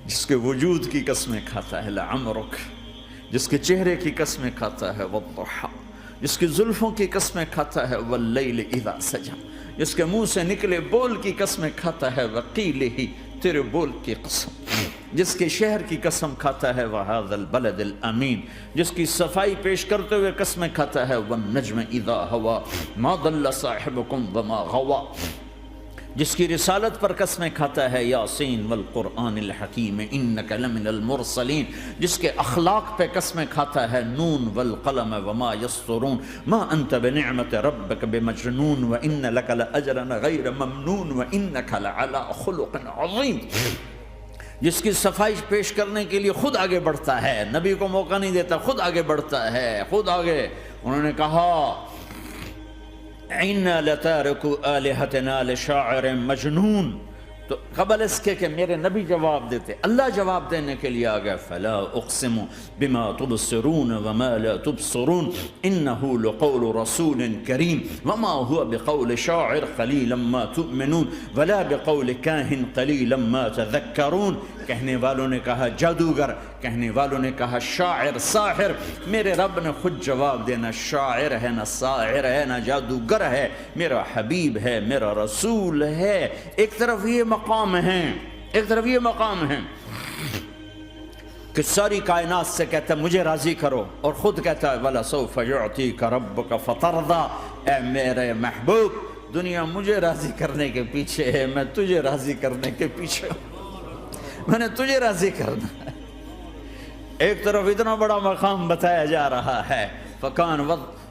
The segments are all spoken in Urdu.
جس کے وجود کی قسمیں کھاتا ہے لعمرک، جس کے چہرے کی قسمیں کھاتا ہے والضحی، جس کی زلفوں کی قسمیں کھاتا ہے واللیل اذا سجا، جس کے منہ سے نکلے بول کی قسمیں کھاتا ہے وقیلہ، تیرے بول کی قسم، جس کے شہر کی قسم کھاتا ہے وہذا البلد الامین، جس کی صفائی پیش کرتے ہوئے قسمیں کھاتا ہے والنجم اذا ہوا ما ضل صاحبکم وما غوا، جس کی رسالت پر قسمیں کھاتا ہے یاسین والقرآن الحکیم انک لمن المرسلین، جس کے اخلاق پہ قسمیں کھاتا ہے نون والقلم وما یسطرون ما انت بنعمت ربک بمجنون وان لک لاجرا غیر ممنون وانک لعلی خلق عظیم، جس کی صفائی پیش کرنے کے لیے خود آگے بڑھتا ہے، نبی کو موقع نہیں دیتا، خود آگے بڑھتا ہے، خود آگے۔ انہوں نے کہا اِنَّا لَتَارِكُ آلِهَتِنَا لِشَاعِرٍ مَجْنُونَ، تو قبل اس کے کہ میرے نبی جواب دیتے، اللہ جواب دینے کے لیے آگیا فَلَا أُقْسِمُ بِمَا تُبْصِرُونَ وَمَا لَا تُبْصِرُونَ إِنَّهُ لَقَوْلُ رَسُولٍ كَرِيمٍ وَمَا هُوَ بِقَوْلِ شَاعِرٍ قَلِيلًا مَا تُؤْمِنُونَ وَلَا بِقَوْلِ كَاهِنٍ قَلِيلًا مَا تَذَكَّرُونَ۔ کہنے والوں نے کہا جادوگر، کہنے والوں نے کہا شاعر، ساحر، میرے رب نے خود جواب دینا شاعر ہے نہ ساحر ہے نہ جادوگر ہے، میرا حبیب ہے، میرا رسول ہے۔ ایک طرف یہ مقام ہے، ایک طرف یہ مقام ہے کہ ساری کائنات سے کہتا ہے مجھے راضی کرو، اور خود کہتا ہے وَلَسَوْفَ يُعْطِيكَ رَبُّكَ فَتَرْضَىٰ، اے میرے محبوب دنیا مجھے راضی کرنے کے پیچھے ہے، میں تجھے راضی کرنے کے پیچھے ہوں، میں نے تجھے راضی کرنا ہے۔ ایک طرف اتنا بڑا مقام بتایا جا رہا ہے فَكَانَ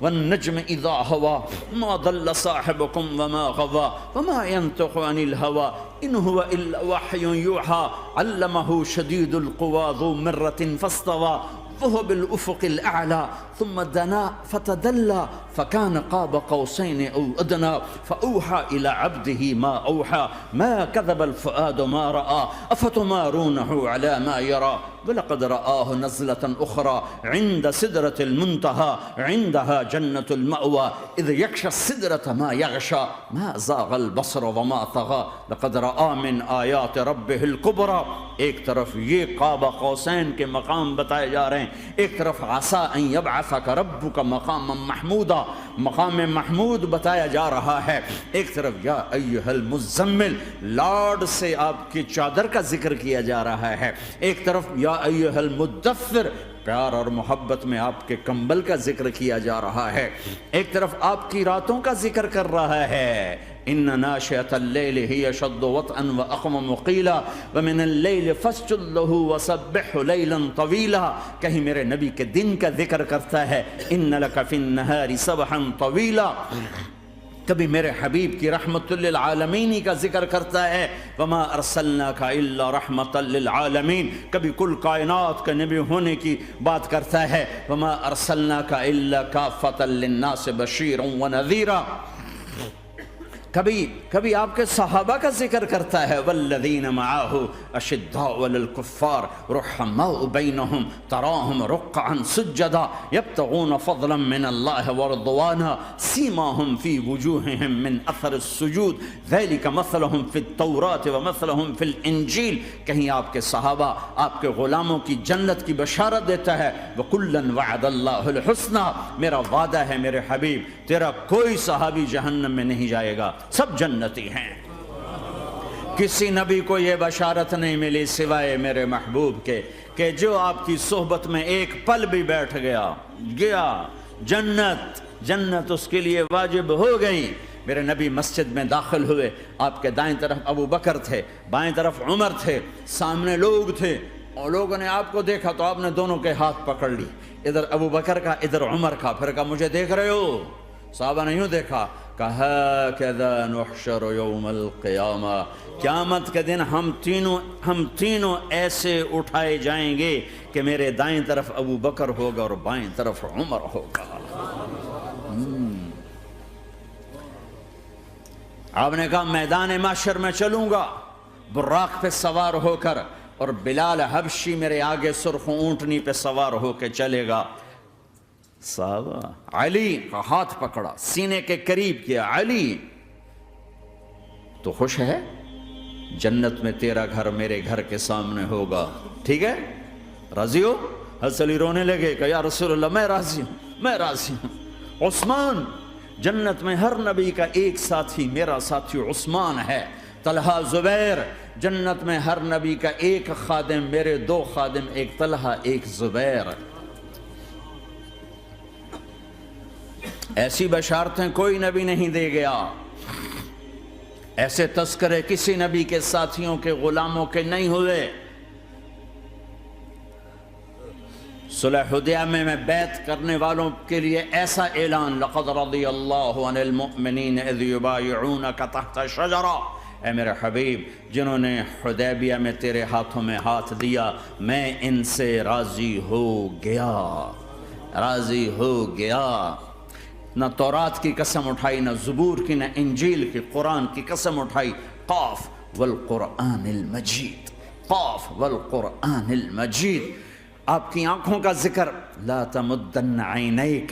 وَالنَّجْمِ إِذَا هَوَىٰ مَا ضَلَّ صَاحِبُكُمْ وَمَا غَوَىٰ وَمَا يَنطِقُ عَنِ الْهَوَىٰ إِنْ هُوَ إِلَّا وَحْيٌ يُوحَىٰ عَلَّمَهُ شَدِيدُ الْقُوَىٰ ذُو مِرَّةٍ فَاسْتَوَىٰ وهو بالأفق الأعلى ثم دنا فتدلى فكان قاب قوسين أو أدنى فأوحى إلى عبده ما أوحى ما كذب الفؤاد ما رأى أفتمارونه على ما يرى ولقد رآه نزلة أخرى عند سدرة المنتهى عندها جنة المأوى إذ يغشى السدرة ما يغشى ما زاغ البصر وما طغى لقد رأى من آيات ربه الكبرى۔ ایک طرف یہ قاب قوسین کے مقام بتائے جا رہے ہیں، ایک طرف عسیٰ ان یبعثک ربک مقاما محمودا، مقام محمود بتایا جا رہا ہے، ایک طرف یا ایھا المزمل لاڈ سے آپ کی چادر کا ذکر کیا جا رہا ہے، ایک طرف یا ایھا المدثر پیار اور محبت میں آپ کے کمبل کا ذکر کیا جا رہا ہے، ایک طرف آپ کی راتوں کا ذکر کر رہا ہے ان ناشئۃ اللیل ہی اشد وطئا واقوم قیلا ومن اللیل فاسجد لہ وسبحہ لیلا طویلا، کہیں میرے نبی کے دن کا ذکر کرتا ہے ان لک فی النہار سبحا طویلا، کبھی میرے حبیب کی رحمت للعالمین کا ذکر کرتا ہے وما ارسلناک الا رحمتا للعالمین، کبھی کل کائنات کا نبی ہونے کی بات کرتا ہے وما ارسلناک الا کافۃ للناس بشیرا ونذیرا، کبھی آپ کے صحابہ کا ذکر کرتا ہے والذین معاہ اشداء علی الکفار رحماء بینہم تراہم رکعا سجدا یبتغون فضلا من اللہ ورضوانا سیماہم فی وجوہہم من اثر السجود ذلک مثلہم فی التوراۃ ومثلہم فی الانجیل، کہیں آپ کے صحابہ آپ کے غلاموں کی جنت کی بشارت دیتا ہے وکلا وعد اللہ الحسنى، میرا وعدہ ہے میرے حبیب تیرا کوئی صحابی جہنم میں نہیں جائے گا، سب جنتی ہیں۔ کسی نبی کو یہ بشارت نہیں ملی سوائے میرے محبوب کے کہ جو آپ کی صحبت میں ایک پل بھی بیٹھ گیا جنت اس کے لیے واجب ہو گئی۔ میرے نبی مسجد میں داخل ہوئے، آپ کے دائیں طرف ابو بکر تھے، بائیں طرف عمر تھے، سامنے لوگ تھے، اور لوگوں نے آپ کو دیکھا تو آپ نے دونوں کے ہاتھ پکڑ لی، ادھر ابو بکر کا ادھر عمر کا، پھر کہا مجھے دیکھ رہے ہو؟ صحابہ نے یوں دیکھا، کہا کذا نحشر یوم القیامہ، قیامت کے دن ہم تینوں ایسے اٹھائے جائیں گے کہ میرے دائیں طرف ابو بکر ہوگا اور بائیں طرف عمر ہوگا۔ آپ نے کہا میدان محشر میں چلوں گا براق پہ سوار ہو کر، اور بلال حبشی میرے آگے سرخ اونٹنی پہ سوار ہو کے چلے گا۔ صحابہ علی کا ہاتھ پکڑا، سینے کے قریب کیا، علی تو خوش ہے؟ جنت میں تیرا گھر میرے گھر کے سامنے ہوگا، ٹھیک ہے؟ راضی ہو؟ حضرت علی رونے لگے کہ یا رسول اللہ میں راضی ہوں، میں راضی ہوں۔ عثمان، جنت میں ہر نبی کا ایک ساتھی میرا ساتھی عثمان ہے۔ طلحہ، زبیر، جنت میں ہر نبی کا ایک خادم میرے دو خادم، ایک طلحہ ایک زبیر۔ ایسی بشارتیں کوئی نبی نہیں دے گیا، ایسے تذکرے کسی نبی کے ساتھیوں کے غلاموں کے نہیں ہوئے۔ صلح حدیبیہ میں بیعت کرنے والوں کے لیے ایسا اعلان، لقد رضی اللہ عن المؤمنین اذ یبایعونک تحت شجرہ، اے میرے حبیب جنہوں نے حدیبیہ میں تیرے ہاتھوں میں ہاتھ دیا، میں ان سے راضی ہو گیا، راضی ہو گیا۔ نہ تورات کی قسم اٹھائی، نہ زبور کی، نہ انجیل کی، قرآن کی قسم اٹھائی۔ قاف والقرآن المجید، قاف والقرآن المجید۔ آپ کی آنکھوں کا ذکر، لا تمدن عینیک،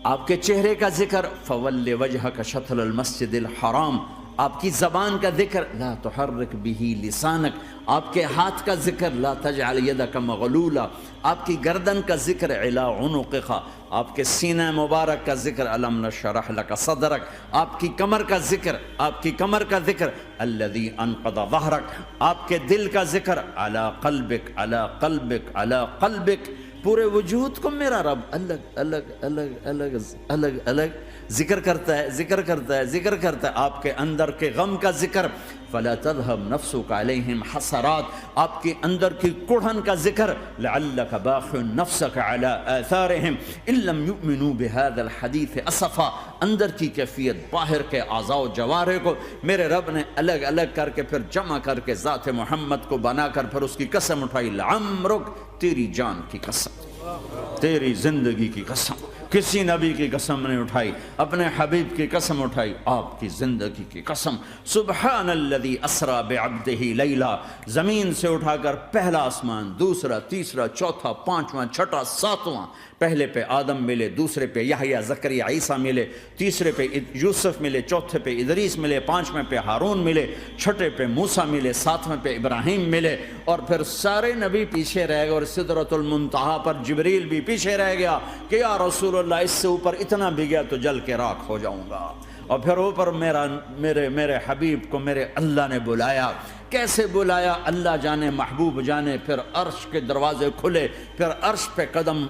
آپ کے چہرے کا ذکر، فول وجہک شطر المسجد الحرام، آپ کی زبان کا ذکر، لا تحرک بہ لسانک، آپ کے ہاتھ کا ذکر، لا تجعل یدک مغلولہ، آپ کی گردن کا ذکر، علی عنقک، آپ کے سینہ مبارک کا ذکر، الم نشرح لک صدرک، آپ کی کمر کا ذکر، آپ کی کمر کا ذکر، الذی انقض ظہرک، آپ کے دل کا ذکر، علی قلبک، علی قلبک، علی قلبک۔ پورے وجود کو میرا رب الگ الگ الگ الگ الگ الگ ذکر کرتا ہے، ذکر کرتا ہے، ذکر کرتا ہے۔ آپ کے اندر کے غم کا ذکر، فلا تذهب نفسك عليهم حسرات، آپ کے اندر کی کڑھن کا ذکر، لعلك باخع نفسك على آثارهم ان لم يؤمنوا بهذا الحديث اسفا، اندر کی کیفیت، باہر کے اعضاء و جوارح کو میرے رب نے الگ الگ کر کے پھر جمع کر کے ذات محمد کو بنا کر پھر اس کی قسم اٹھائی، لعمرک، تیری جان کی قسم، تیری زندگی کی قسم۔ کسی نبی کی قسم نہیں اٹھائی، اپنے حبیب کی قسم اٹھائی، آپ کی زندگی کی قسم۔ سبحان الذی اسری بعبدہ لیلا، زمین سے اٹھا کر پہلا آسمان، دوسرا، تیسرا، چوتھا، پانچواں، چھٹا، ساتواں، پہلے پہ آدم ملے، دوسرے پہ یحییٰ، زکریا، عیسیٰ ملے، تیسرے پہ یوسف ملے، چوتھے پہ ادریس ملے، پانچویں پہ ہارون ملے، چھٹے پہ موسیٰ ملے، ساتویں پہ ابراہیم ملے، اور پھر سارے نبی پیچھے رہ گئے، اور سدرۃ المنتہا پر جبریل بھی پیچھے رہ گیا کہ یا رسول اللہ اس سے اوپر اتنا بھی گیا تو جل کے راکھ ہو جاؤں گا۔ اور پھر اوپر میرے حبیب کو میرے اللہ نے بلایا۔ کیسے بلایا اللہ جانے، محبوب جانے۔ پھر عرش کے دروازے کھلے، پھر عرش پہ قدم،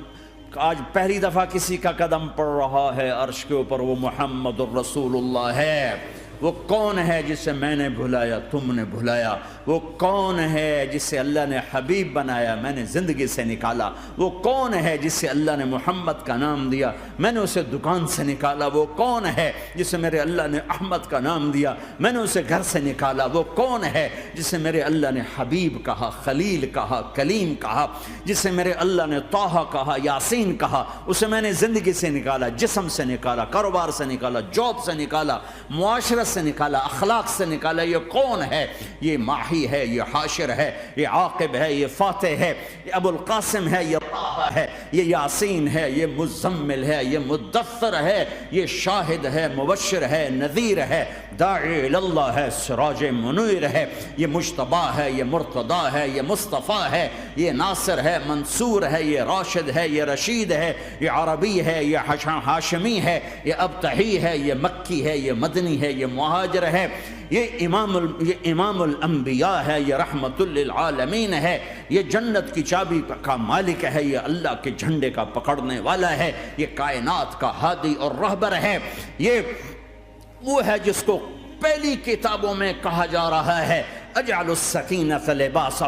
آج پہلی دفعہ کسی کا قدم پڑ رہا ہے عرش کے اوپر، وہ محمد الرسول اللہ ہے۔ وہ کون ہے جسے میں نے بھلایا، تم نے بھلایا؟ وہ کون ہے جسے اللہ نے حبیب بنایا، میں نے زندگی سے نکالا؟ وہ کون ہے جسے اللہ نے محمد کا نام دیا، میں نے اسے دکان سے نکالا؟ وہ کون ہے جسے میرے اللہ نے احمد کا نام دیا، میں نے اسے گھر سے نکالا؟ وہ کون ہے جسے میرے اللہ نے حبیب کہا، خلیل کہا، کلیم کہا، جسے میرے اللہ نے طٰہٰ کہا، یاسین کہا؟ اسے میں نے زندگی سے نکالا، جسم سے نکالا، کاروبار سے نکالا، جاب سے نکالا، معاشرت سے نکالا، اخلاق سے نکالا۔ یہ کون ہے؟ یہ ماہی ہے، یہ حاشر ہے، یہ عاقب ہے، یہ فاتح ہے، یہ ابو القاسم ہے، یہ طٰہٰ ہے، یہ یاسین ہے، یہ مزمل ہے، یہ مدثر ہے، یہ شاہد ہے، مبشر ہے، نذیر ہے، داعی اللہ ہے، سراج منیر ہے، یہ مجتبیٰ ہے، یہ مرتضیٰ ہے، یہ مصطفیٰ ہے، یہ ناصر ہے، منصور ہے، یہ راشد ہے، یہ رشید ہے، یہ عربی ہے، یہ ہاشمی ہے، یہ ابتحی ہے، یہ مکی ہے، یہ مدنی ہے، یہ مہاجر ہے، یہ امام الانبیاء ہے، یہ رحمت للعالمین ہے، یہ جنت کی چابی کا مالک ہے، یہ اللہ کے جھنڈے کا پکڑنے والا ہے، یہ کائنات کا ہادی اور رہبر ہے۔ یہ وہ ہے جس کو پہلی کتابوں میں کہا جا رہا ہے اجعل السکینۃ لباسہ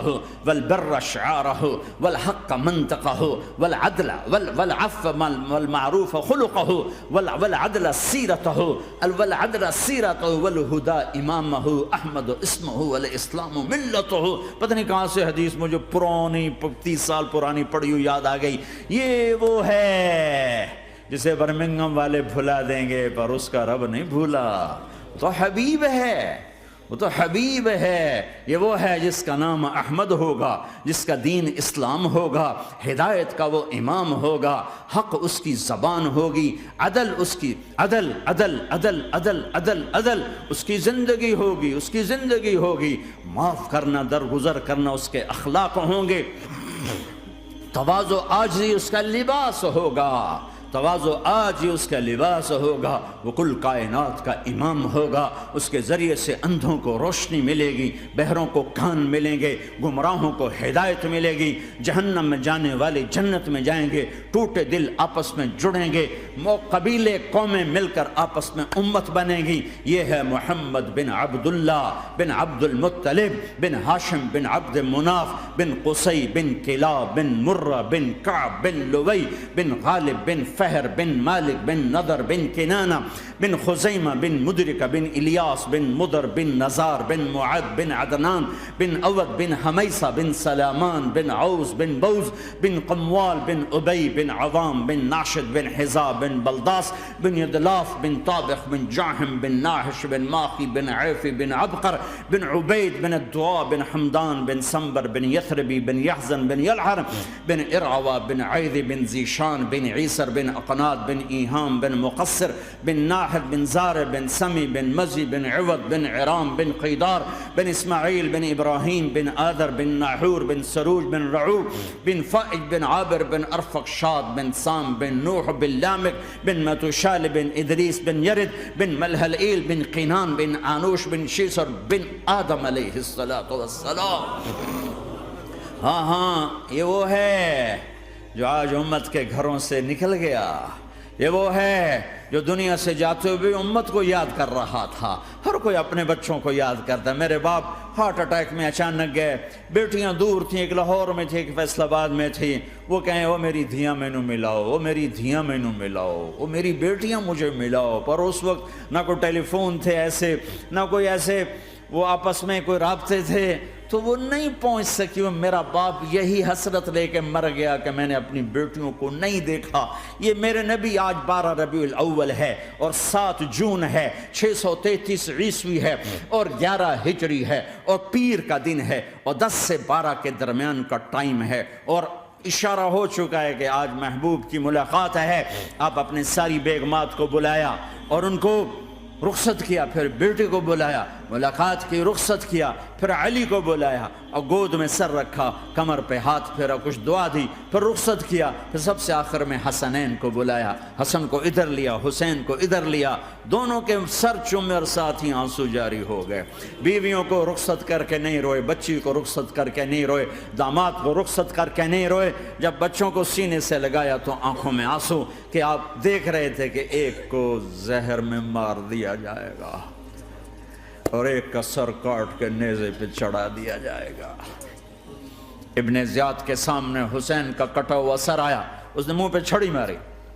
والبر شعارہ والحق منطقہ والعدل والعفو والمعروف خلقہ والعدل سیرتہ والہدى امامہ احمد اسمہ والاسلام ملتہ۔ پتہ نہیں کہاں سے حدیث مجھے پرانی 30 سال پرانی پڑھی ہوئی یاد آ گئی۔ یہ وہ ہے جسے برمنگھم والے بھلا دیں گے پر اس کا رب نہیں بھولا۔ تو حبیب ہے، وہ تو حبیب ہے، یہ وہ ہے جس کا نام احمد ہوگا، جس کا دین اسلام ہوگا، ہدایت کا وہ امام ہوگا، حق اس کی زبان ہوگی، عدل اس کی عدل عدل عدل عدل عدل عدل اس کی زندگی ہوگی، اس کی زندگی ہوگی، معاف کرنا، درگزر کرنا اس کے اخلاق ہوں گے، تواضع عاجزی اس کا لباس ہوگا، تواضع آج ہی اس کا لباس ہوگا، وہ کل کائنات کا امام ہوگا، اس کے ذریعے سے اندھوں کو روشنی ملے گی، بہروں کو کان ملیں گے، گمراہوں کو ہدایت ملے گی، جہنم میں جانے والے جنت میں جائیں گے، ٹوٹے دل آپس میں جڑیں گے، قبیلے قومیں مل کر آپس میں امت بنیں گی۔ یہ ہے محمد بن عبداللہ بن عبد المطلب بن ہاشم بن عبد مناف بن قصی بن کلاب بن مرہ بن کعب بن لوی بن غالب بن فہر بن مالک بن نضر بن کنانہ بن خزیمہ بن مدرکہ بن الیاس بن مدر بن نزار بن معد بن عدنان بن اود بن حمیسہ بن سلامان بن عوز بن بوز بن قموال بن ابی بن عوام بن ناشد بن حزا بن بلداس بن یدلاف بن طابخ بن جاہم بن ناحش بن ماخی بن عیفی بن عبقر بن عبید بن الدعاء بن حمدان بن سنبر بن یثربی بن یحزن بن یلعر بن ارعوہ بن عیذ بن زیشان بن عیسر بن اقناد بن ایہام بن مقصر بن ناحد بن زار بن سمی بن مزی بن عوض بن عرام بن قیدار بن اسماعیل بن ابراہیم بن آدر بن ناحور بن سروج بن رعوب بن فائج بن عابر بن ارفق شاد بن سام بن نوح بن لامک بن متوشال بن ادریس بن یرد بن ملہلئیل بن قینان بن آنوش بن شیسر بن آدم علیہ السلام۔ ہاں یہ وہ ہے جو آج امت کے گھروں سے نکل گیا، یہ وہ ہے جو دنیا سے جاتے ہوئے امت کو یاد کر رہا تھا۔ ہر کوئی اپنے بچوں کو یاد کرتا ہے۔ میرے باپ ہارٹ اٹیک میں اچانک گئے، بیٹیاں دور تھیں، ایک لاہور میں تھی، ایک فیصل آباد میں تھی، وہ کہیں وہ میری دھیاں مینوں ملاؤ، وہ میری دھیاں مینوں ملاؤ، وہ میری بیٹیاں مجھے ملاؤ۔ پر اس وقت نہ کوئی ٹیلی فون تھے ایسے، نہ کوئی ایسے وہ آپس میں کوئی رابطے تھے، تو وہ نہیں پہنچ سکی۔ وہ میرا باپ یہی حسرت لے کے مر گیا کہ میں نے اپنی بیٹیوں کو نہیں دیکھا۔ یہ میرے نبی آج 12 ربیع الاول ہے اور 7 جون ہے، 633 عیسوی ہے اور 11 ہجری ہے اور پیر کا دن ہے اور 10 سے 12 کے درمیان کا ٹائم ہے، اور اشارہ ہو چکا ہے کہ آج محبوب کی ملاقات ہے۔ آپ اپنے ساری بیگمات کو بلایا اور ان کو رخصت کیا، پھر بیٹے کو بلایا، ملاقات کی، رخصت کیا، پھر علی کو بلایا اور گود میں سر رکھا، کمر پہ ہاتھ پھیرا، کچھ دعا دی، پھر رخصت کیا، پھر سب سے آخر میں حسنین کو بلایا، حسن کو ادھر لیا، حسین کو ادھر لیا، دونوں کے سر چومے اور ساتھ ہی آنسو جاری ہو گئے۔ بیویوں کو رخصت کر کے نہیں روئے، بچی کو رخصت کر کے نہیں روئے، داماد کو رخصت کر کے نہیں روئے، جب بچوں کو سینے سے لگایا تو آنکھوں میں آنسو کہ آپ دیکھ رہے تھے کہ ایک کو زہر میں مار دیا جائے گا اور ایک کا سر کاٹ کے نیزے پہ چڑھا دیا جائے گا۔ ابن زیاد کے سامنے حسین کا کٹا ہوا سر آیا، اس نے منہ پہ چھڑی ماری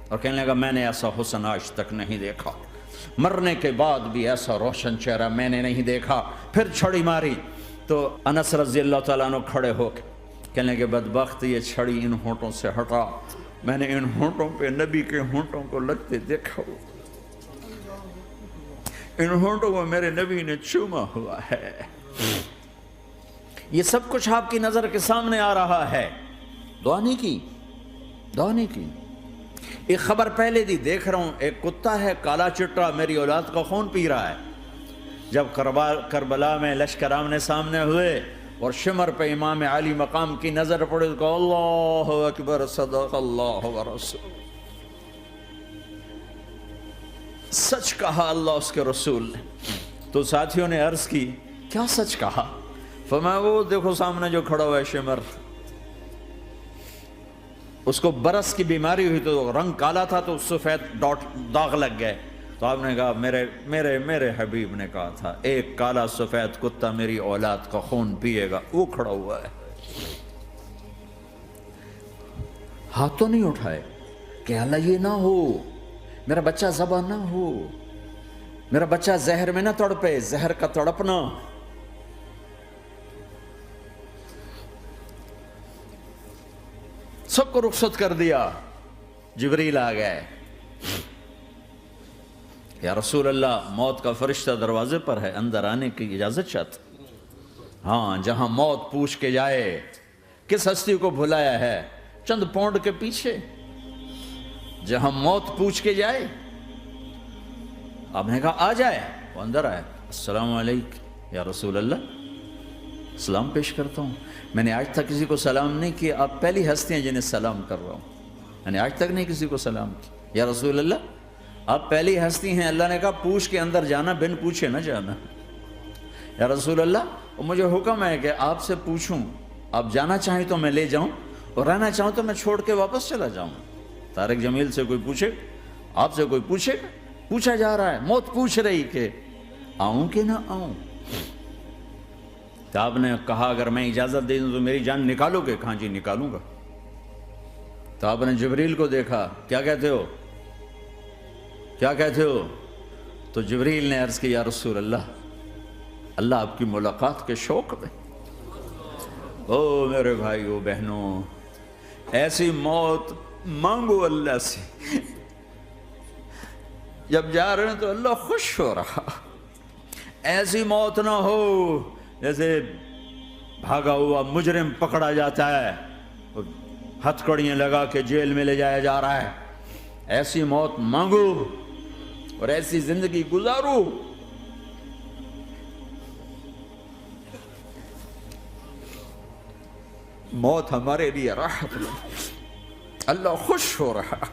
اور کہنے لگا میں نے ایسا حسن آج تک نہیں دیکھا، مرنے کے بعد بھی ایسا روشن چہرہ میں نے نہیں دیکھا۔ پھر چھڑی ماری تو انس رضی اللہ تعالیٰ عنہ کھڑے ہو کے کہنے لگے بدبخت یہ چھڑی ان ہونٹوں سے ہٹا، میں نے ان ہونٹوں پہ نبی کے ہونٹوں کو لگتے دیکھا، ان ہونٹوں کو میرے نبی نے چوما ہوا ہے۔ یہ سب کچھ آپ کی نظر کے سامنے آ رہا ہے، دعا نہیں کی، دعا نہیں کی۔ ایک خبر پہلے دی دیکھ رہا ہوں، ایک کتا ہے کالا چٹا میری اولاد کا خون پی رہا ہے۔ جب کربلا میں لشکر آمنے سامنے ہوئے اور شمر پہ امام علی مقام کی نظر پڑے تو کہا اللہ اکبر صدق اللہ ورسول، سچ کہا اللہ اس کے رسول نے۔ تو ساتھیوں نے عرض کی کیا سچ کہا؟ فرمایا وہ دیکھو سامنے جو کھڑا ہوا ہے شمر، اس کو برس کی بیماری ہوئی تو رنگ کالا تھا تو سفید داغ لگ گئے، تو آپ نے کہا میرے حبیب نے کہا تھا ایک کالا سفید کتا میری اولاد کا خون پیے گا، وہ کھڑا ہوا ہے۔ ہاتھ تو نہیں اٹھائے کہ اللہ یہ نہ ہو، میرا بچہ ذبح نہ ہو، میرا بچہ زہر میں نہ تڑپے، زہر کا تڑپنا۔ سب کو رخصت کر دیا، جبریل آ گئے، یا رسول اللہ موت کا فرشتہ دروازے پر ہے، اندر آنے کی اجازت چاہتا۔ ہاں، جہاں موت پوچھ کے جائے کس ہستی کو بھلایا ہے چند پونڈ کے پیچھے، جہاں موت پوچھ کے جائے۔ آپ نے کہا آ جائے، وہ اندر آئے، السلام علیکم یا رسول اللہ، سلام پیش کرتا ہوں، میں نے آج تک کسی کو سلام نہیں کیا، آپ پہلی ہستی ہیں جنہیں سلام کر رہا ہوں، میں نے آج تک نہیں کسی کو سلام کیا، یا رسول اللہ آپ پہلی ہستی ہیں۔ اللہ نے کہا پوچھ کے اندر جانا، بن پوچھے نہ جانا۔ یا رسول اللہ مجھے حکم ہے کہ آپ سے پوچھوں، آپ جانا چاہیں تو میں لے جاؤں، اور رہنا چاہوں تو میں چھوڑ کے واپس چلا جاؤں۔ طارق جمیل سے کوئی پوچھے، آپ سے کوئی پوچھے، پوچھا جا رہا ہے، موت پوچھ رہی کہ آؤں کہ نہ آؤں۔ تو آپ نے کہا اگر میں اجازت دے دوں تو میری جان نکالو گے؟ کہاں جی نکالوں گا۔ تو آپ نے جبریل کو دیکھا، کیا کہتے ہو، کیا کہتے ہو؟ تو جبریل نے عرض کی یا رسول اللہ، اللہ آپ کی ملاقات کے شوق میں۔ او میرے بھائیو بہنوں، ایسی موت مانگو اللہ سے، جب جا رہے ہیں تو اللہ خوش ہو رہا۔ ایسی موت نہ ہو جیسے بھاگا ہوا مجرم پکڑا جاتا ہے، ہتھکڑیاں لگا کے جیل میں لے جایا جا رہا ہے۔ ایسی موت مانگو اور ایسی زندگی گزارو۔ موت ہمارے لیے راحت، اللہ خوش ہو رہا۔